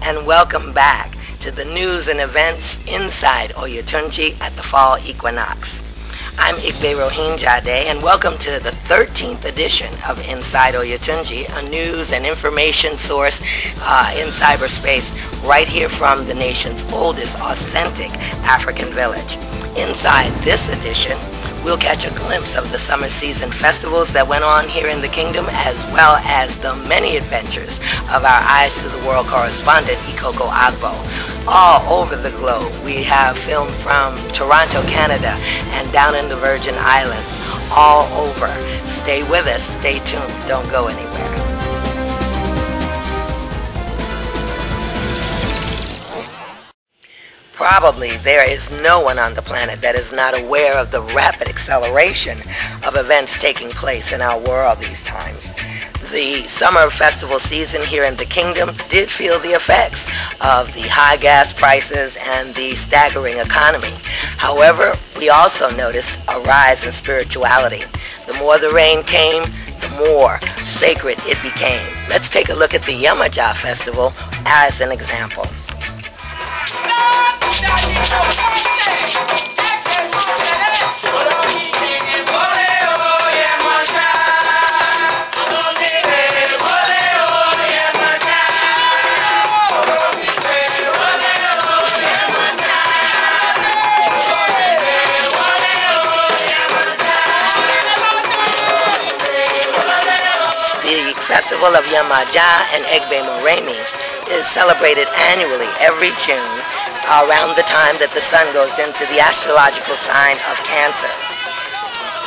And welcome back to the news and events inside Oyotunji at the fall equinox. I'm Igbe Rohinjade, and welcome to the 13th edition of Inside Oyotunji, a news and information source in cyberspace right here from the nation's oldest authentic African village. Inside this edition, we'll catch a glimpse of the summer season festivals that went on here in the kingdom, as well as the many adventures of our Eyes to the World correspondent, Ikoko Agbo. All over the globe, we have filmed from Toronto, Canada, and down in the Virgin Islands, all over. Stay with us, stay tuned, don't go anywhere. Probably there is no one on the planet that is not aware of the rapid acceleration of events taking place in our world these times. The summer festival season here in the kingdom did feel the effects of the high gas prices and the staggering economy. However, we also noticed a rise in spirituality. The more the rain came, the more sacred it became. Let's take a look at the Yamaja festival as an example. The Festival of Yamaja and Egbe Moremi is celebrated annually every June around the time that the sun goes into the astrological sign of Cancer.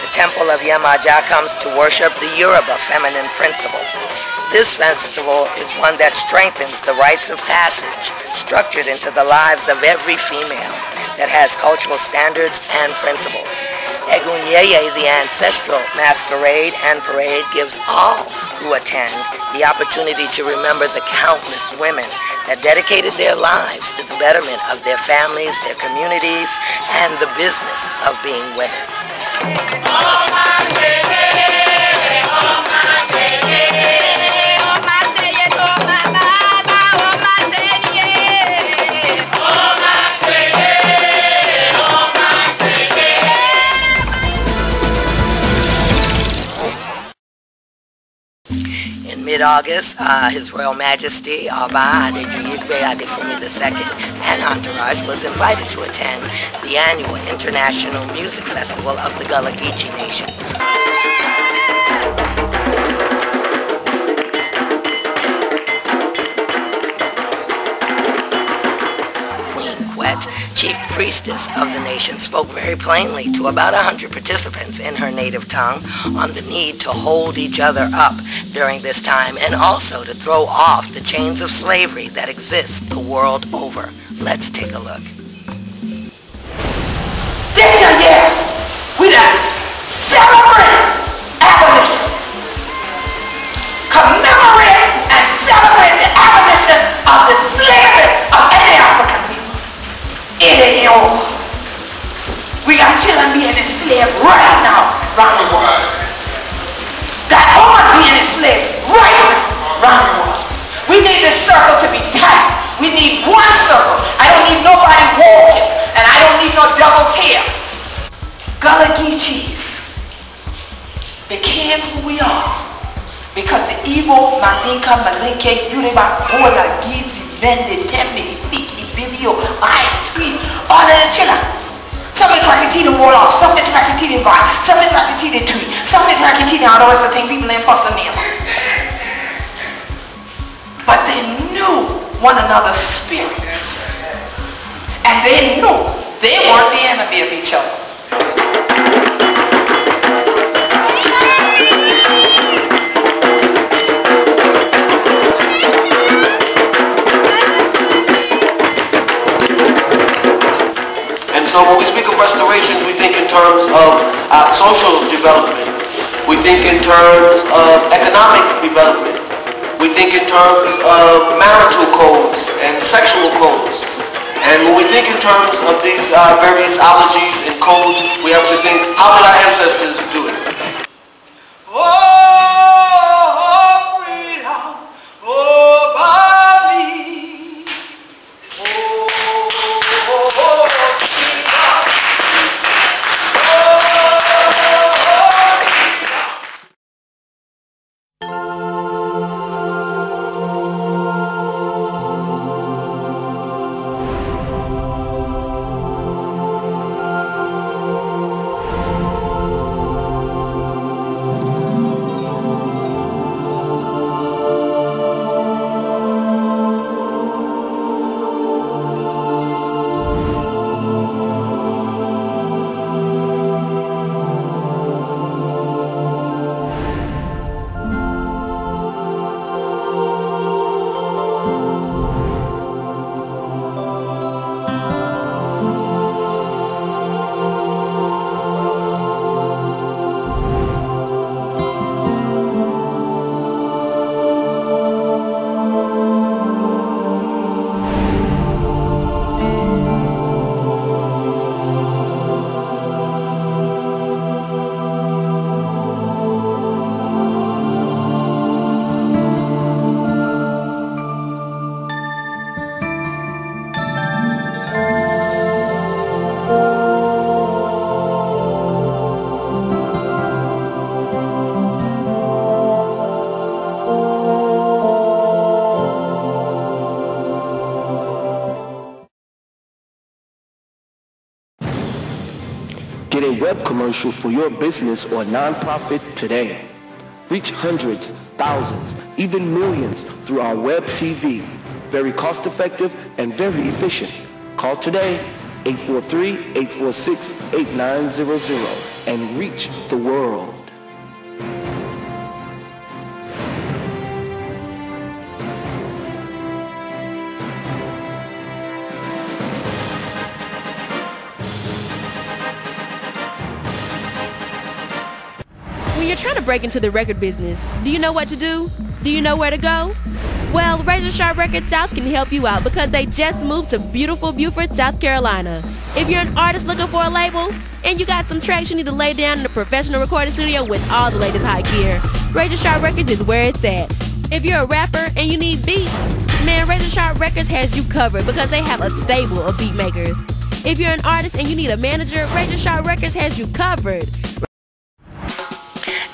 The temple of Yamaja comes to worship the Yoruba feminine principle. This festival is one that strengthens the rites of passage structured into the lives of every female that has cultural standards and principles. Egunyeye, the ancestral masquerade and parade, gives all who attend the opportunity to remember the countless women that dedicated their lives to the betterment of their families, their communities, and the business of being women. In mid-August, His Royal Majesty Oba Adejuyigbe Adefumi II and entourage was invited to attend the annual International Music Festival of the Gullah Geechee Nation. Chief priestess of the nation, spoke very plainly to about 100 participants in her native tongue on the need to hold each other up during this time, and also to throw off the chains of slavery that exist the world over. Let's take a look. This year, we done celebrate abolition. Commemorate and celebrate the abolition of the slavery of any African people. It ain't over. We got children being enslaved right now around the world. Got women being enslaved right now around the world. We need this circle to be tight. We need one circle. I don't need nobody walking, and I don't need no double tail. Gullah Geechees became who we are because the Igbo, Mandinka, Malinke, Yoruba, Gola, Gizi, Bende, Tembe, Ifiki, Bibio, I tweet, all of the children. Some is like a tea to wall off, some is like a tea to buy, some is like a tea to tweet, some is like a tea to all the rest of the thing people ain't fussing them. But they knew one another's spirits. And they knew they weren't the enemy of each other. So when we speak of restoration, we think in terms of social development. We think in terms of economic development. We think in terms of marital codes and sexual codes. And when we think in terms of these various ologies and codes, we have to think, how did our ancestors do it? Oh, freedom, oh, Bali. Oh, Get a web commercial for your business or nonprofit today. Reach hundreds, thousands, even millions through our web TV. Very cost-effective and very efficient. Call today, 843-846-8900, and reach the world. When you're trying to break into the record business, do you know what to do? Do you know where to go? Well, Razor Sharp Records South can help you out because they just moved to beautiful Beaufort, South Carolina. If you're an artist looking for a label and you got some tracks you need to lay down in a professional recording studio with all the latest high gear, Razor Sharp Records is where it's at. If you're a rapper and you need beats, man, Razor Sharp Records has you covered because they have a stable of beat makers. If you're an artist and you need a manager, Razor Sharp Records has you covered.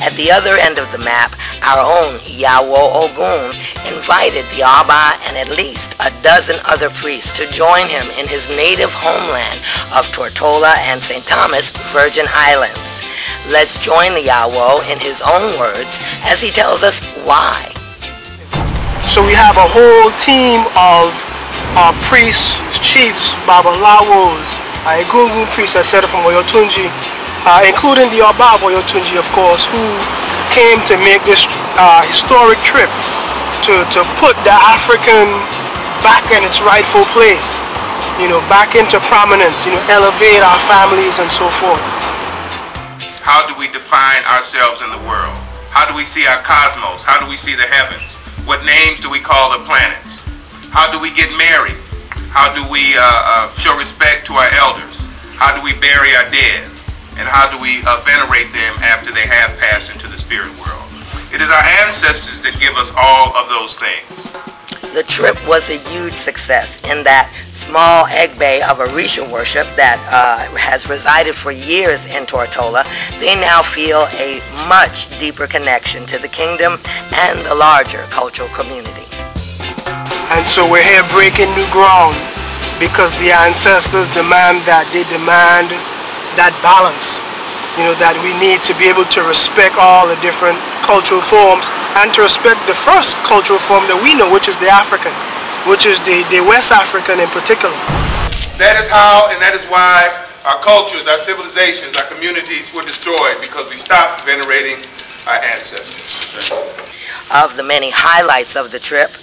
At the other end of the map, our own Yawo Ogun invited the Aba and at least a dozen other priests to join him in his native homeland of Tortola and St. Thomas, Virgin Islands. Let's join the Yawo in his own words as he tells us why. So we have a whole team of priests, chiefs, babalawos, Egungun priests, etc. from Oyotunji, including the Oba of Oyotunji, of course, who came to make this historic trip to put the African back in its rightful place, back into prominence, elevate our families and so forth. How do we define ourselves in the world? How do we see our cosmos? How do we see the heavens? What names do we call the planets? How do we get married? How do we show respect to our elders? How do we bury our dead? And how do we venerate them after they have passed into the spirit world? It is our ancestors that give us all of those things. The trip was a huge success in that small Egbe of Orisha worship that has resided for years in Tortola, they now feel a much deeper connection to the kingdom and the larger cultural community. And so we're here breaking new ground because the ancestors demand that balance, that we need to be able to respect all the different cultural forms and to respect the first cultural form that we know, which is the African, which is the West African in particular. That is how and that is why our cultures, our civilizations, our communities were destroyed, because we stopped venerating our ancestors. Of the many highlights of the trip,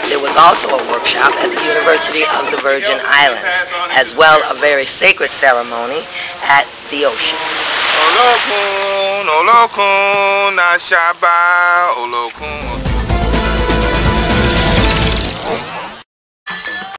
There was also a workshop at the University of the Virgin Islands, as well a very sacred ceremony at the ocean. Olokun, Olokun, Nashaba, Olokun.